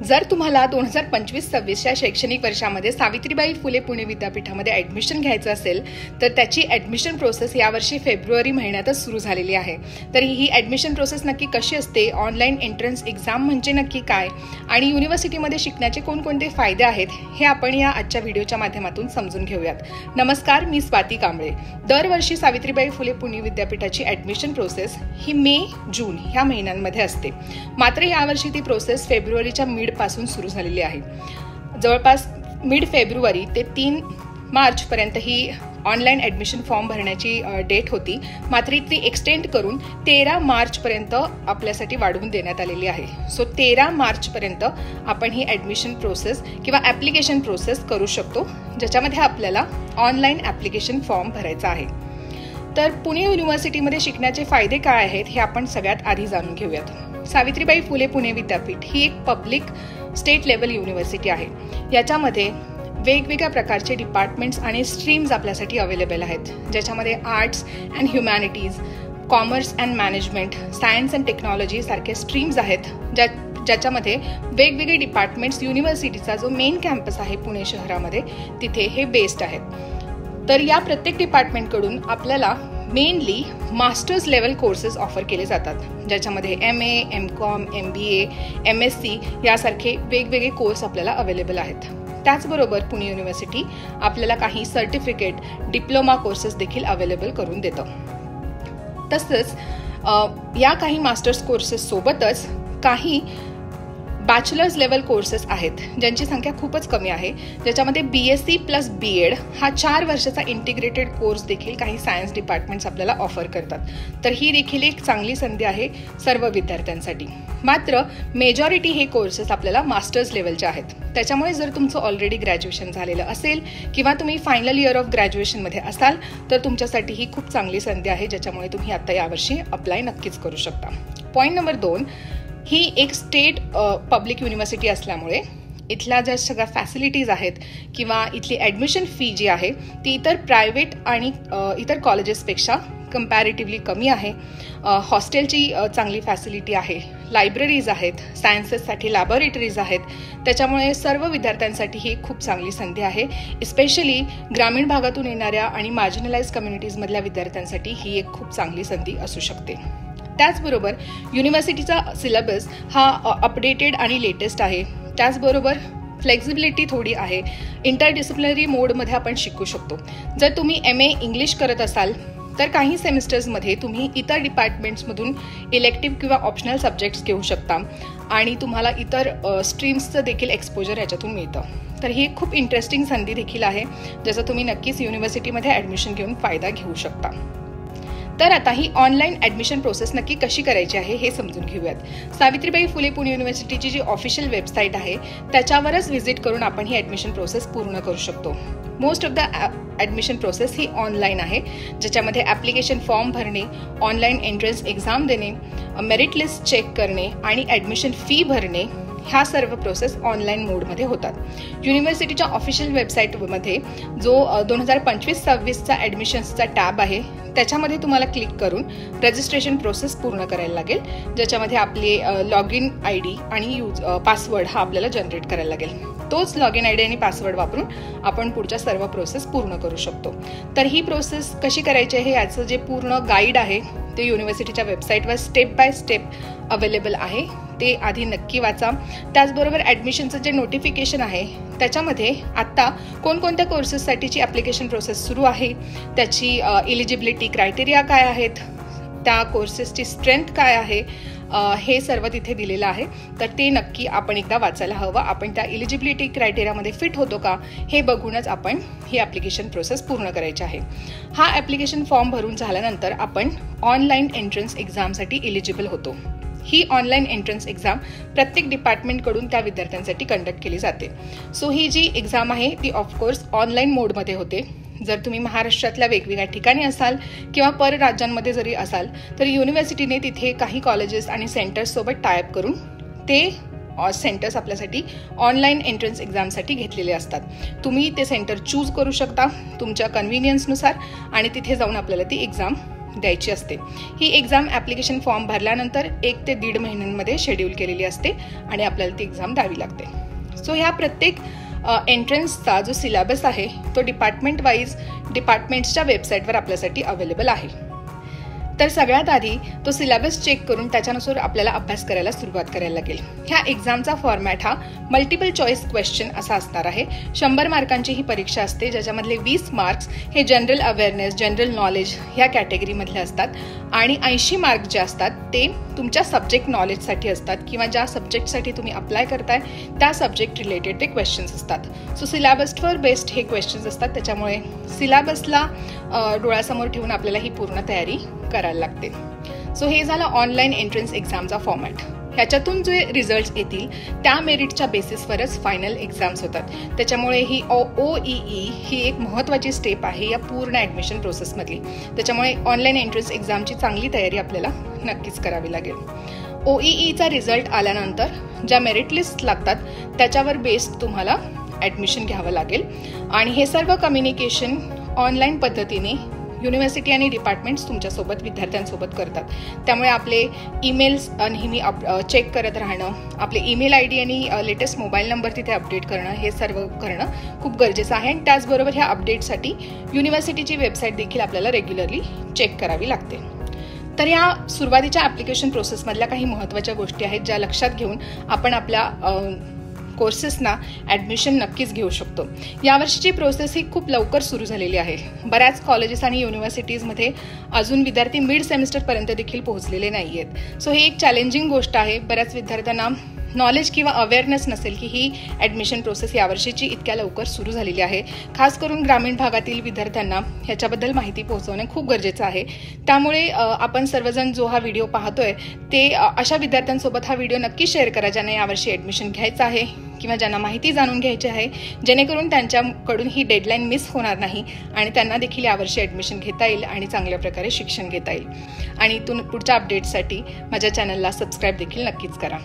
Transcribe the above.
जर तुम्हाला 2025-26 या शैक्षणिक वर्षामध्ये सावित्रीबाई फुले पुणे विद्यापीठामध्ये ॲडमिशन घ्यायचं असेल तर त्याची ॲडमिशन प्रोसेस यावर्षी फेब्रुवारी महिन्यातच सुरू झालेली आहे। तर ही ॲडमिशन प्रोसेस नक्की कशी असते, ऑनलाईन एंट्रन्स एक्झाम म्हणजे नक्की काय आणि युनिव्हर्सिटीमध्ये शिकण्याचे कोणकोणते फायदे आहेत हे आपण या आजच्या व्हिडिओच्या माध्यमातून समजून घेऊयात। नमस्कार, मी स्वाती कांबळे। दरवर्षी सावित्रीबाई फुले पुणे विद्यापीठाची ॲडमिशन प्रोसेस ही मे जून ह्या महिन्यांमध्ये असते, मात्र यावर्षी ती प्रोसेस फेब्रुवारीच्या मिड पासून सुरू झालेली आहे। जवळपास मिड फेब्रुवारी ते 3 मार्च पर्यंत ही ऑनलाईन ॲडमिशन फॉर्म भरण्याची डेट होती, मात्र ती एक्सटेंड करून 13 मार्च पर्यंत आपल्यासाठी वाढवून देण्यात आलेली आहे। सो 13 मार्च पर्यंत आपण ही ॲडमिशन प्रोसेस किंवा ॲप्लिकेशन प्रोसेस करू शकतो, ज्याच्यामध्ये आपल्याला ऑनलाईन ॲप्लिकेशन फॉर्म भरायचा आहे। तर पुणे युनिव्हर्सिटीमध्ये शिकण्याचे फायदे काय आहेत हे आपण सगळ्यात आधी जाणून घेऊयात। सावित्रीबाई फुले पुणे विद्यापीठ ही एक पब्लिक स्टेट लेवल युनिव्हर्सिटी आहे। याच्यामध्ये वेगवेगळ्या प्रकारचे डिपार्टमेंट्स आणि स्ट्रीम्स आपल्यासाठी अवेलेबल आहेत, ज्याच्यामध्ये arts and humanities, commerce and management, science and technology सारखे स्ट्रीम्स आहेत, ज्याच्यामध्ये वेगवेगळे डिपार्टमेंट्स युनिव्हर्सिटीचा जो मेन कॅम्पस आहे पुणे शहरामध्ये तिथे हे बेस्ड आहेत। तर या प्रत्येक डिपार्टमेंटकडून आपल्याला mainly masters level courses offer केले जातात, ज्याच्यामध्ये MA, MCOM, MBA, MSc यासारखे वेगवेगळे कोर्स आपल्याला अवेलेबल आहेत। त्याचबरोबर पुणे युनिव्हर्सिटी आपल्याला काही सर्टिफिकेट, डिप्लोमा कोर्सेस देखील अवेलेबल करून देतं। तसंच या काही मास्टर्स कोर्सेस सोबतच काही बॅचलर्स लेवल कोर्सेस आहेत, ज्यांची संख्या खूपच कमी आहे, ज्याच्यामध्ये BSc प्लस BEd हा 4 वर्षाचा इंटिग्रेटेड कोर्स देखील काही सायन्स डिपार्टमेंट्स आपल्याला ऑफर करतात। तर ही देखील एक चांगली संधी आहे सर्व विद्यार्थ्यांसाठी। मात्र मेजॉरिटी हे कोर्सेस आपल्याला मास्टर्स लेवलचे आहेत, त्याच्यामुळे जर तुमचं ऑलरेडी ग्रॅज्युएशन झालेलं असेल किंवा तुम्ही फायनल इयर ऑफ ग्रॅज्युएशनमध्ये असाल तर तुमच्यासाठी ही खूप चांगली संधी आहे, ज्याच्यामुळे तुम्ही आता यावर्षी अप्लाय नक्कीच करू शकता। पॉईंट नंबर 2, ही एक स्टेट पब्लिक युनिव्हर्सिटी असल्यामुळे इथल्या ज्या सगळ्या फॅसिलिटीज आहेत किंवा इथली ॲडमिशन फी जी आहे ती इतर प्रायव्हेट आणि इतर कॉलेजेसपेक्षा कंपॅरेटिव्हली कमी आहे। हॉस्टेलची चांगली फॅसिलिटी आहे, लायब्ररीज आहेत, सायन्सेससाठी लॅबोरेटरीज आहेत, त्याच्यामुळे सर्व विद्यार्थ्यांसाठी ही खूप चांगली संधी आहे। स्पेशली ग्रामीण भागातून येणाऱ्या आणि मार्जिनलाइज कम्युनिटीजमधल्या विद्यार्थ्यांसाठी ही एक खूप चांगली संधी असू शकते। त्याचबरोबर युनिव्हर्सिटीचा सिलेबस हा अपडेटेड आणि लेटेस्ट आहे। त्याचबरोबर फ्लेक्झिबिलिटी थोडी आहे, इंटरडिसिप्लिनरी मोडमध्ये आपण शिकू शकतो। जर तुम्ही MA इंग्लिश करत असाल तर काही सेमिस्टर्समध्ये तुम्ही इतर डिपार्टमेंट्समधून इलेक्टिव्ह किंवा ऑप्शनल सब्जेक्ट्स घेऊ शकता आणि तुम्हाला इतर स्ट्रीम्सचं देखील एक्सपोजर याच्यातून मिळतं। तर ही खूप इंटरेस्टिंग संधी देखील आहे, ज्याचा तुम्ही नक्कीच युनिव्हर्सिटीमध्ये ॲडमिशन घेऊन फायदा घेऊ शकता। तर आता ही ऑनलाईन ॲडमिशन प्रोसेस नक्की कशी करायची आहे हे समजून घेऊयात। सावित्रीबाई फुले पुणे युनिव्हर्सिटीची जी ऑफिशियल वेबसाईट आहे त्याच्यावरच व्हिजिट करून आपण ही ॲडमिशन प्रोसेस पूर्ण करू शकतो। Most of the admission process he online आहे, ज्याच्यामध्ये ॲप्लिकेशन फॉर्म भरणे, ऑनलाईन एंट्रन्स एक्झाम देणे, मेरिट लिस्ट चेक करणे आणि ॲडमिशन फी भरणे ह्या सर्व प्रोसेस ऑनलाईन मोडमध्ये होतात। युनिव्हर्सिटीच्या ऑफिशियल वेबसाईटमध्ये जो 2025-26चा ॲडमिशन्सचा टॅब आहे त्याच्यामध्ये तुम्हाला क्लिक करून रजिस्ट्रेशन प्रोसेस पूर्ण करायला लागेल, ज्याच्यामध्ये आपले लॉग इन ID आणि पासवर्ड हा आपल्याला जनरेट करायला लागेल। तोच लॉग इन ID आणि पासवर्ड वापरून आपण पुढच्या सर्व प्रोसेस पूर्ण करू शकतो। तर ही प्रोसेस कशी करायची आहे याचं जे पूर्ण गाईड आहे ते युनिव्हर्सिटीच्या वेबसाईटवर स्टेप बाय स्टेप अवेलेबल आहे, ते आधी नक्की वाचा। त्याचबरोबर ॲडमिशनचं जे नोटिफिकेशन आहे त्याच्यामध्ये आत्ता कोणकोणत्या कोर्सेससाठीची ॲप्लिकेशन प्रोसेस सुरू आहे, त्याची एलिजिबिलिटी क्रायटेरिया काय आहेत, त्या कोर्सेसची स्ट्रेंथ काय आहे, हे सर्व तिथे दिलेलं आहे। तर ते नक्की आपण एकदा वाचायला हवं। आपण त्या एलिजिबिलिटी क्रायटेरियामध्ये फिट होतो का हे बघूनच आपण ही ॲप्लिकेशन प्रोसेस पूर्ण करायची आहे। हा ॲप्लिकेशन फॉर्म भरून झाल्यानंतर आपण ऑनलाईन एंट्रन्स एक्झामसाठी एलिजिबल होतो। ही ऑनलाईन एंट्रन्स एक्झाम प्रत्येक डिपार्टमेंटकडून त्या विद्यार्थ्यांसाठी कंडक्ट केली जाते। सो ही जी एक्झाम आहे ती ऑफकोर्स ऑनलाईन मोडमध्ये होते। जर तुम्ही महाराष्ट्रातल्या वेगवेगळ्या ठिकाणी असाल किंवा परराज्यांमध्ये जरी असाल तर युनिव्हर्सिटीने तिथे काही कॉलेजेस आणि सेंटर्ससोबत टायअप करून ते सेंटर्स आपल्यासाठी ऑनलाईन एंट्रन्स एक्झामसाठी घेतलेले असतात। तुम्ही ते सेंटर चूज करू शकता तुमच्या कन्व्हिनियन्सनुसार आणि तिथे जाऊन आपल्याला ती एक्झाम द्यायची असते. ही एक्झाम ॲप्लिकेशन फॉर्म भरल्यानंतर 1 ते 1.5 महिन्यांमध्ये शेड्यूल केलेली असते आणि आपल्याला ती एक्झाम द्यावी लागते. सो ह्या प्रत्येक एंट्रन्सचा जो सिलेबस आहे तो डिपार्टमेंट वाईज डिपार्टमेंट्सच्या वेबसाईटवर आपल्यासाठी अवेलेबल आहे. तर सगळ्यात आधी तो सिलेबस चेक करून त्याच्यानुसार आपल्याला अभ्यास करायला सुरुवात करायला लागेल. ह्या एक्झामचा फॉर्मॅट हा मल्टिपल चॉईस क्वेश्चन असा असणार आहे. 100 मार्कांची ही परीक्षा असते, ज्याच्यामधले 20 मार्क्स हे जनरल अवेअरनेस, जनरल नॉलेज ह्या कॅटेगरीमधले असतात आणि 80 मार्क जे असतात ते तुमच्या सब्जेक्ट नॉलेजसाठी असतात किंवा ज्या सब्जेक्टसाठी तुम्ही अप्लाय करताय त्या सब्जेक्ट रिलेटेड ते क्वेश्चन्स असतात. सो सिलेबसवर बेस्ड हे क्वेश्चन्स असतात, त्याच्यामुळे सिलेबसला डोळ्यासमोर ठेवून आपल्याला ही पूर्ण तयारी करायला लागते. सो हे झालं ऑनलाईन एंट्रन्स एक्झामचा फॉर्मॅट. ह्याच्यातून जे रिझल्ट्स येतील त्या मेरिटच्या बेसिसवरच फायनल एक्झाम्स होतात. त्याच्यामुळे ही OEE ही एक महत्त्वाची स्टेप आहे या पूर्ण ॲडमिशन प्रोसेसमधली. त्याच्यामुळे ऑनलाईन एंट्रन्स एक्झामची चांगली तयारी आपल्याला नक्कीच करावी लागेल. OEEचा रिझल्ट आल्यानंतर ज्या मेरिट लिस्ट लागतात त्याच्यावर बेस्ड तुम्हाला ॲडमिशन घ्यावं लागेल आणि हे सर्व कम्युनिकेशन ऑनलाईन पद्धतीने युनिव्हर्सिटी आणि डिपार्टमेंट्स तुमच्यासोबत विद्यार्थ्यांसोबत करतात. त्यामुळे आपले ईमेल्स नेहमी चेक करत राहणं, आपले ईमेल ID आणि लेटेस्ट मोबाईल नंबर तिथे अपडेट करणं, हे सर्व करणं खूप गरजेचं आहे. आणि त्याचबरोबर ह्या अपडेटसाठी युनिव्हर्सिटीची वेबसाईट देखील आपल्याला रेग्युलरली चेक करावी लागते. तर या सुरुवातीच्या ॲप्लिकेशन प्रोसेसमधल्या काही महत्त्वाच्या गोष्टी आहेत ज्या लक्षात घेऊन आपण आपल्या कोर्सेसना ॲडमिशन नक्कीच घेऊ शकतो. यावर्षीची प्रोसेस ही खूप लवकर सुरू झालेली आहे. बऱ्याच कॉलेजेस आणि युनिव्हर्सिटीजमध्ये अजून विद्यार्थी मिड सेमिस्टरपर्यंत देखील पोहोचलेले नाही आहेत. सो ही एक चॅलेंजिंग गोष्ट आहे. बऱ्याच विद्यार्थ्यांना नॉलेज किंवा अवेअरनेस नसेल की ही ॲडमिशन प्रोसेस यावर्षीची इतक्या लवकर सुरू झालेली आहे. खास करून ग्रामीण भागातील विद्यार्थ्यांना ह्याच्याबद्दल माहिती पोहोचवणे खूप गरजेचं आहे. त्यामुळे आपण सर्वजण जो हा व्हिडिओ पाहतोय ते अशा विद्यार्थ्यांसोबत हा व्हिडिओ नक्की शेअर करा ज्यांना यावर्षी ॲडमिशन घ्यायचं आहे किंवा ज्यांना माहिती जाणून घ्यायची आहे, जेणेकरून त्यांच्याकडून ही डेडलाईन मिस होणार नाही आणि त्यांना देखील यावर्षी ॲडमिशन घेता येईल आणि चांगल्या प्रकारे शिक्षण घेता येईल. आणि पुढच्या अपडेट्ससाठी माझ्या चॅनलला सबस्क्राईब देखील नक्कीच करा.